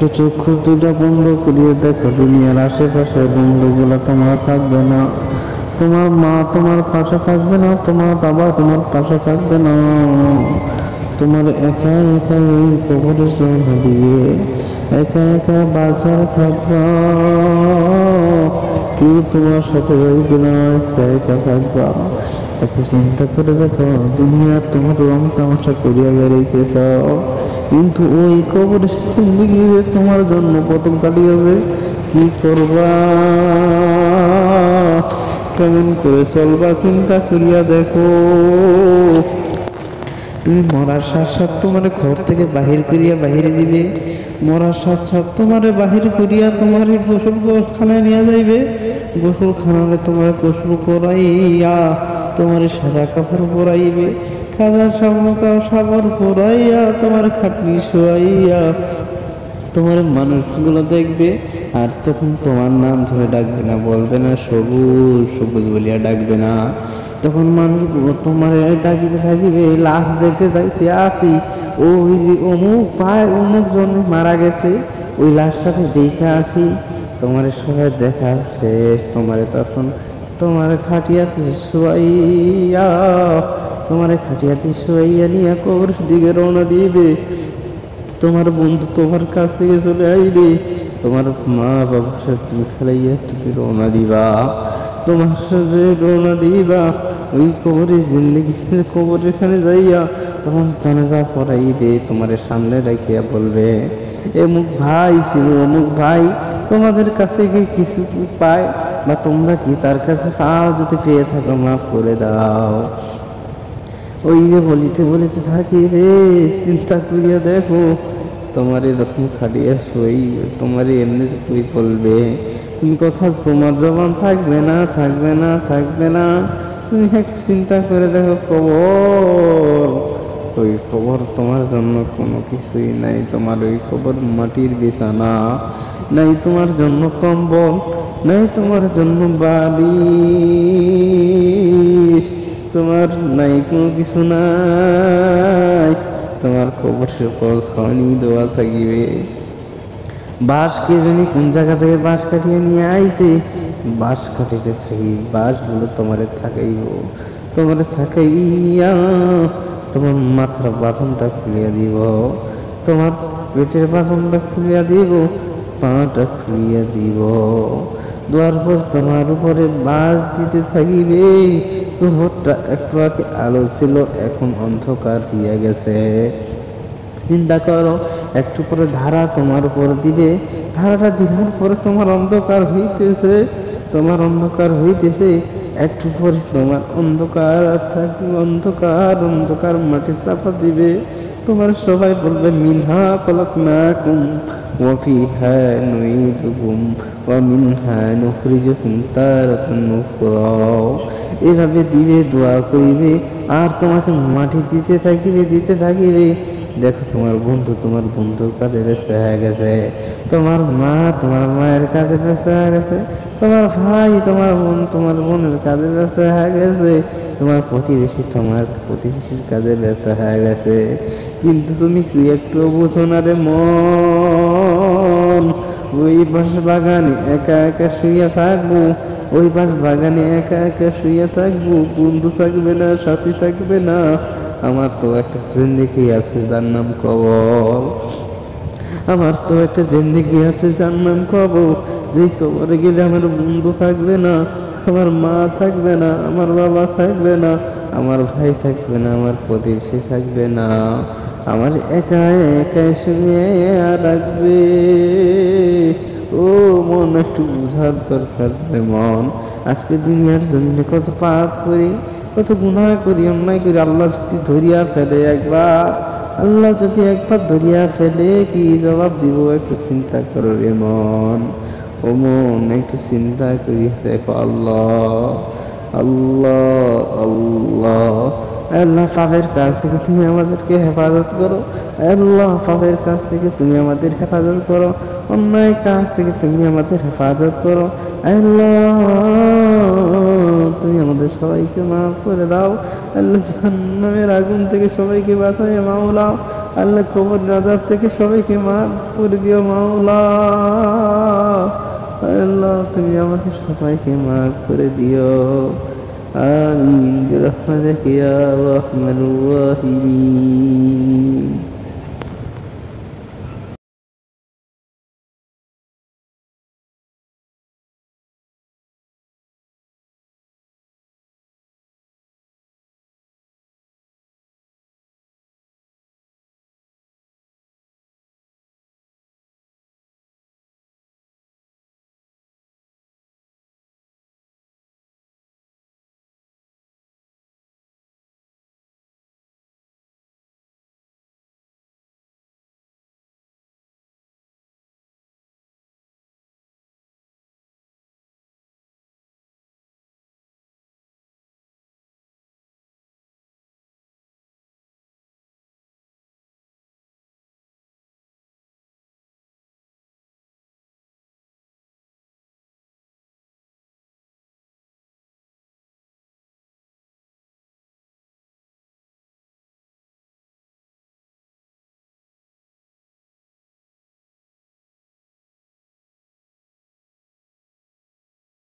একটু চক্ষু দুটা বন্ধ করিয়ে দেখো, দুনিয়ার আশেপাশে বন্ধুগুলো তোমার থাকবে না, তোমার মা তোমার পাশে থাকবে না, তোমার বাবা তোমার পাশে থাকবে না, তোমার একা একা এই কবরের জন্য দিয়ে একা একা বাজার থাকবা, কেউ তোমার সাথে যাইবে না, একা একা থাকবা। একটু চিন্তা করে দেখো, দুনিয়ার তোমার রং তামাশা করিয়া বেড়াইতেছ, কিন্তু ওই কবরের জিন্দেগি তোমার জন্য প্রথম কাটি হবে। কি করবা, কেমন করে চলবা, চিন্তা করিয়া দেখো। তুমি মরার সাথ সাথ তোমার ঘর থেকে বাহির করিয়া বাহিরে দিবে, মরার সাথ সাথ তোমার বাহির করিয়া তোমার গোসলখানায় নিয়ে যাইবে, গোসলখানায় তোমার গোসল করাইয়া তোমার সাদা কাপড় পরাইবে, খাজা সাবর পরাইয়া তোমার খাটনি শোয়াইয়া তোমার মানুষগুলো দেখবে, আর তখন তোমার নাম ধরে ডাকবে না, বলবে না সবুজ সবুজ বলিয়া ডাকবে না, তখন মানুষগুলো তোমার ডাকিতে থাকিবে, লাশ দেখতে যাইতে আসি, ওই যে অমুক ভাই অমুক জন মারা গেছে, ওই লাশটাকে দেখে আসি, তোমার সবাই দেখা শেষ, তোমার তখন তোমার খাটিয়াতে শোয়াইয়া নিয়ে কবরের দিকে রওনা দিবে। তোমার বন্ধু তোমার কাছ থেকে চলে আইবে, তোমার মা বাবার সাথে তুমি খেলাইয়া তুমি রওনা দিবা, তোমার সাথে রওনা দিবা ওই কবরের জিন্দগিতে, কবরের এখানে যাইয়া তখন জানাজা পড়াইবে, তোমার সামনে রাখিয়া বলবে অমুক ভাই ছিল অমুক ভাই, তোমাদের কাছে কি কিছু পায় বা তোমরা কি তার কাছে পাও, যদি পেয়ে থাকো মাফ করে দাও। ওই যে বলিতে বলিতে থাকি রে, চিন্তা করিয়া দেখো, তোমার যখন খাটিয়া শোই তোমার এমনি কই বলবে, তুমি কথা তোমার জবান থাকবে না থাকবে না থাকবে না। তুমি একটু চিন্তা করে দেখো, কবর, ওই কবর তোমার জন্য কোনো কিছুই নাই, তোমার ওই কবর মাটির বিছানা, নাই তোমার জন্য কম্বল, নাই তোমার জন্য বালিশ, তোমার নাই কোনো কিছু নাই, তোমার কবরের উপর ছাউনি দেওয়া থাকিবে। বাঁশ কে জানি কোন জায়গা থেকে বাঁশ কাটিয়ে নিয়ে আইছে, বাঁশ কাটিতে থাকি, বাঁশগুলো তোমারে থাকাইয়া তোমার মাথার বাঁধনটা খুলিয়া দিব, তোমার পেটের বাঁধনটা খুলিয়া দিব, পাটা খুলিয়া দিব, দুয়ার পর তোমার উপরে বাঁশ দিতে থাকিবে। ঘরটা একটু আগে আলো ছিল, এখন অন্ধকার হইয়া গেছে। চিন্তা করো, একটু পরে ধারা তোমার উপর দিবে, ধারাটা দিবার পরে তোমার অন্ধকার হইতেছে, একটু পরে তোমার অন্ধকার থাকবে, অন্ধকার মাটি চাপা দিবে, তোমার সবাই বলবে মিনহা খলাকনাকুম ওয়া ফিহা নুঈদুকুম ওয়া মিনহা নুখরিজুকুম তারাতান উখরা। এভাবে দিবে, দোয়া করিবে, আর তোমাকে মাটি দিতে থাকিবে। দেখো তোমার বন্ধুর কাজে ব্যস্ত হয়ে গেছে, তোমার মা তোমার মায়ের কাজে ব্যস্ত হয়ে গেছে, তোমার ভাই তোমার বোনের কাজে ব্যস্ত হয়ে গেছে, তোমার প্রতিবেশীর কাজে ব্যস্ত হয়ে গেছে, কিন্তু তুমি কি একটু বুঝো না রে মন। ওই বাঁশ বাগানে একা একা শুইয়া থাকবো, বন্ধু থাকবে না, সাথী থাকবে না, আমার তো একটা জিন্দেগি আছে যার নাম কবর, যে কবরে গেলে আমার বন্ধু থাকবে না, আমার মা থাকবে না, আমার বাবা থাকবে না, আমার ভাই থাকবে না, আমার প্রতিবেশী থাকবে না, আমার একা একা শুয়ে রাখবে। ও মন, একটু বুঝার দরকার রে মন। আজকে দুনিয়ার জন্য কত পাপ করি, কত গুনাহ করি, অন্যায় করি, আল্লাহ যদি একবার ধরিয়া ফেলে কি জবাব দিব, একটু চিন্তা করো রে মন। ও মন, একটু চিন্তা করি দেখো, আল্লাহ পাপের কাছ থেকে তুমি আমাদেরকে হেফাজত করো, অন্যায় কাজ থেকে তুমি আমাদের হেফাজত করো, আল্লাহ তুমি আমাদের সবাইকে মাফ করে দাও, আল্লাহ জাহান্নামের আগুন থেকে সবাইকে বাঁচায় মাওলা। আল্লাহ কবর আযাব থেকে সবাইকে মাফ করে দিও মাওলা। আল্লাহ তুমি আমাকে সবাইকে মাফ করে দিও। আমিন বিরহমাতিকা ইয়া আরহামার রাহিমিন।